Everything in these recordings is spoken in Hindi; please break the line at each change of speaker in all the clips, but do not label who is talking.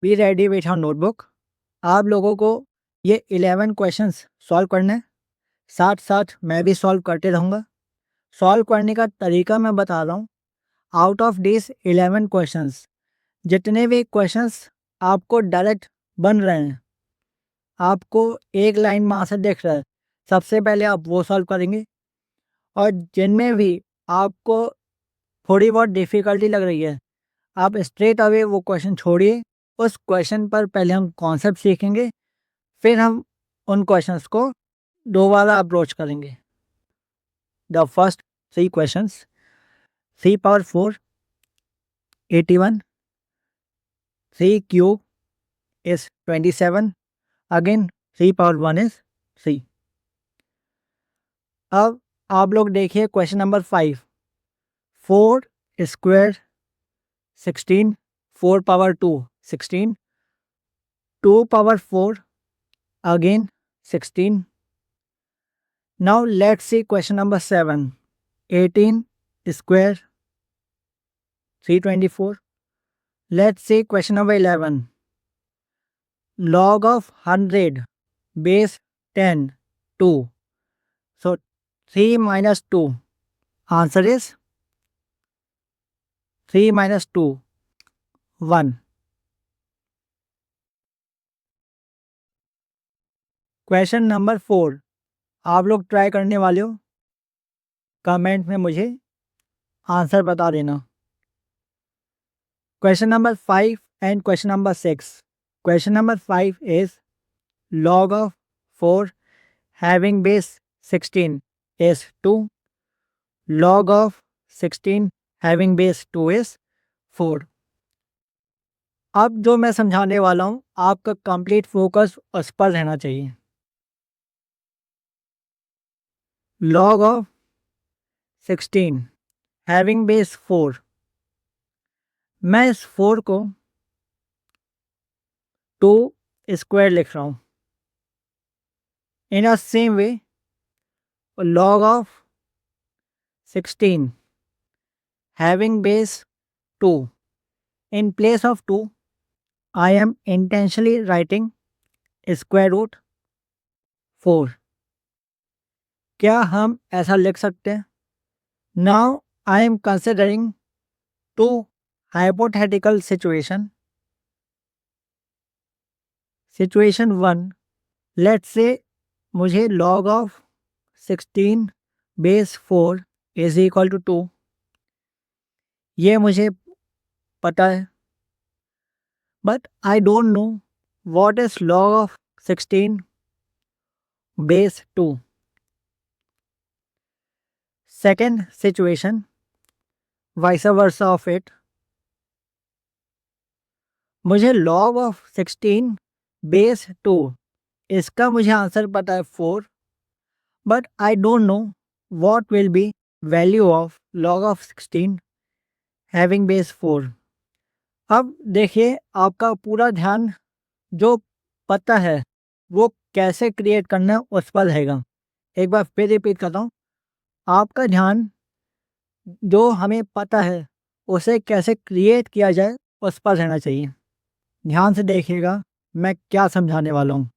Be ready with your notebook. आप लोगों को ये 11 क्वेश्चंस सॉल्व करने हैं, साथ साथ मैं भी सॉल्व करते रहूँगा। सॉल्व करने का तरीका मैं बता रहा हूँ। आउट ऑफ दिस 11 क्वेश्चंस जितने भी क्वेश्चंस आपको डायरेक्ट बन रहे हैं, आपको एक लाइन में आंसर दिख रहा है, सबसे पहले आप वो सॉल्व करेंगे। और जिनमें भी आपको थोड़ी बहुत डिफ़िकल्टी लग रही है, आप स्ट्रेट अवे वो क्वेश्चन छोड़िए। उस क्वेश्चन पर पहले हम कॉन्सेप्ट सीखेंगे, फिर हम उन क्वेश्चंस को दोबारा अप्रोच करेंगे। The first 3 questions, 3 power 4 81, 3 cube is 27, again 3 power 1 is 3। अब आप लोग देखिए question number 5, 4 square 16, 4 power 2 16, 2 power 4 again 16। Now let's see question number 7, 18 square 324। Let's see question number 11, log of 100 base 10 2। So 3 minus 2, answer is 3 minus 2 1। Question number 4 आप लोग ट्राई करने वाले हो, कमेंट में मुझे आंसर बता देना। Question number 5 and question number 6। Question number 5 is log of 4 having base 16 is 2, log of 16 having base 2 is 4। अब जो मैं समझाने वाला हूँ आपका कंप्लीट फोकस उस पर रहना चाहिए। log of 16 having base 4, मैं इस 4 को 2 स्क्वायर लिख रहा हूँ। In a same way log of 16 having base 2, in place of 2 I am intentionally writing square root 4। क्या हम ऐसा लिख सकते हैं? Now I am considering two hypothetical situation। Situation 1, let's say मुझे log of 16 base 4 is equal to 2, ये मुझे पता है, but I don't know what is log of 16 base 2। Second situation, vice versa of it, मुझे log of 16 base 2 इसका मुझे आंसर पता है 4, but I don't know what will be value of log of 16 having base 4। अब देखिए आपका पूरा ध्यान जो पता है वो कैसे क्रिएट करना है उस पर रहेगा। एक बार फिर रिपीट करता हूँ, आपका ध्यान जो हमें पता है उसे कैसे क्रिएट किया जाए उस पर रहना चाहिए। ध्यान से देखिएगा मैं क्या समझाने वाला हूँ।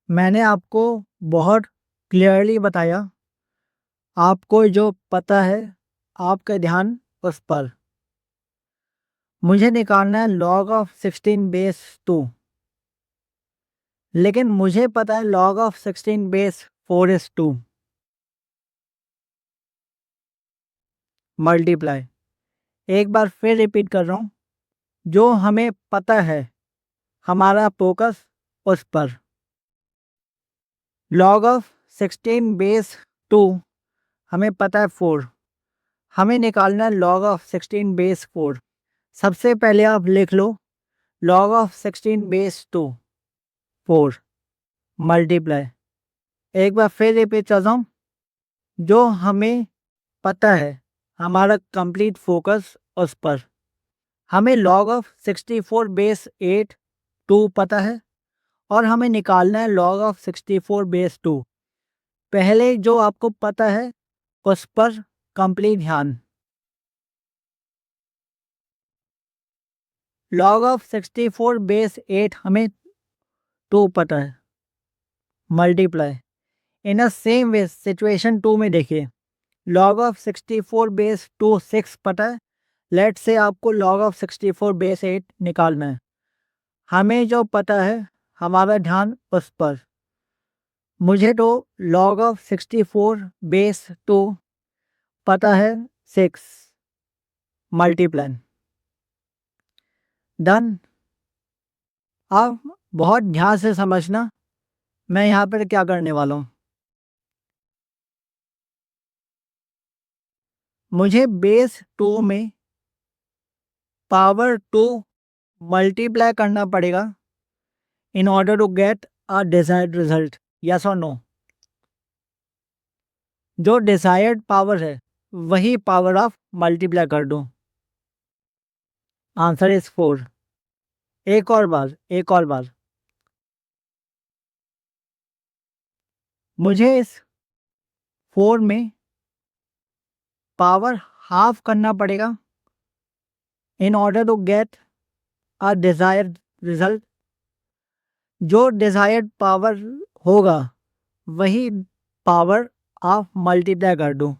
मैंने आपको बहुत क्लियरली बताया, आपको जो पता है आपका ध्यान उस पर। मुझे निकालना है log of 16 बेस 2, लेकिन मुझे पता है log of 16 base 4 is 2। Multiply, एक बार फिर रिपीट कर रहा हूँ, जो हमें पता है हमारा फोकस उस पर। log of 16 बेस 2 हमें पता है 4, हमें निकालना है log of 16 बेस 4। सबसे पहले आप लिख लो log of 16 बेस 2 4 मल्टीप्लाई। एक बार फिर रिपीट करता हूँ, जो हमें पता है हमारा कंप्लीट फोकस उस पर। हमें log of 64 बेस 8 2 पता है और हमें निकालना है log of 64 बेस 2। पहले जो आपको पता है उस पर कंप्लीट ध्यान। लॉग ऑफ 64 बेस 8 हमें 2 पता है, multiply. In a same way situation 2 में देखिए, लॉग ऑफ 64 बेस 2 6 पता है। लेट्स से आपको लॉग ऑफ 64 बेस 8 निकालना है। हमें जो पता है हमारा ध्यान उस पर। मुझे तो लॉग ऑफ 64 बेस 2 पता है 6, मल्टीप्लाई। डन। अब बहुत ध्यान से समझना मैं यहाँ पर क्या करने वाला हूँ। मुझे बेस 2 में पावर 2 मल्टीप्लाई करना पड़ेगा in order to get a desired result. Yes और नो? जो डिजायर्ड पावर है वही पावर ऑफ मल्टीप्लाई कर दो। Answer is 4। एक और बार मुझे इस 4 में पावर हाफ करना पड़ेगा in order to get a desired result. जो डिजायर्ड पावर होगा वही पावर आप मल्टीप्लाई कर दो।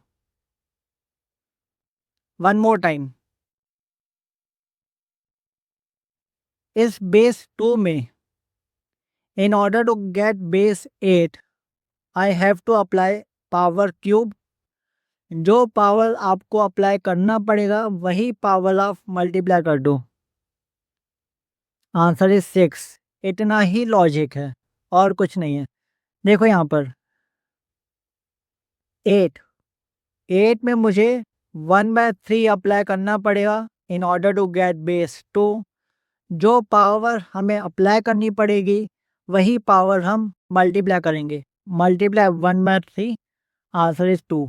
वन मोर टाइम, इस बेस 2 में in order to get base 8 I have to apply power cube. जो पावर आपको अप्लाई करना पड़ेगा वही पावर ऑफ मल्टीप्लाई कर दो। Answer is 6। इतना ही लॉजिक है और कुछ नहीं है। देखो यहाँ पर 8 में मुझे 1/3 अप्लाई करना पड़ेगा in order to get base 2। जो पावर हमें अप्लाई करनी पड़ेगी वही पावर हम मल्टीप्लाई करेंगे। Multiply 1/3, answer is 2।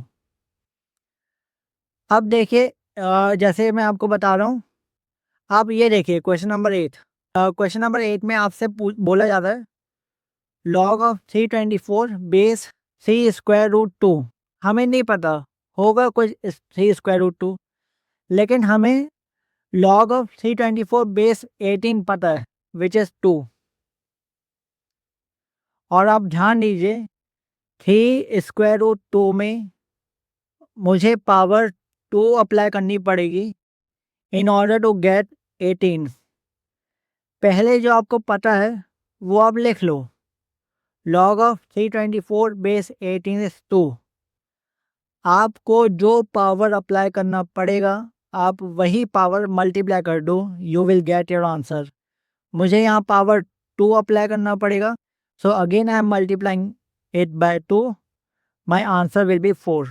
अब देखिए जैसे मैं आपको बता रहा हूँ, आप ये देखिए क्वेश्चन नंबर 8। क्वेश्चन नंबर 8 में आपसे बोला जाता है log of 324 base 3 square root 2। हमें नहीं पता होगा कुछ 3 स्क्वायर रूट 2, लेकिन हमें लॉग ऑफ 324 बेस 18 पता है विच इज 2। और आप ध्यान दीजिए 3 स्क्वायर रूट 2 में मुझे पावर 2 अप्लाई करनी पड़ेगी इन ऑर्डर टू गेट 18। पहले जो आपको पता है वो आप लिख लो। Log of 324 base 18 is 2। आपको जो पावर अप्लाई करना पड़ेगा आप वही पावर मल्टीप्लाई कर दो, you will get your answer. मुझे यहाँ पावर 2 अप्लाई करना पड़ेगा, so again I am multiplying it by 2। My answer will be 4।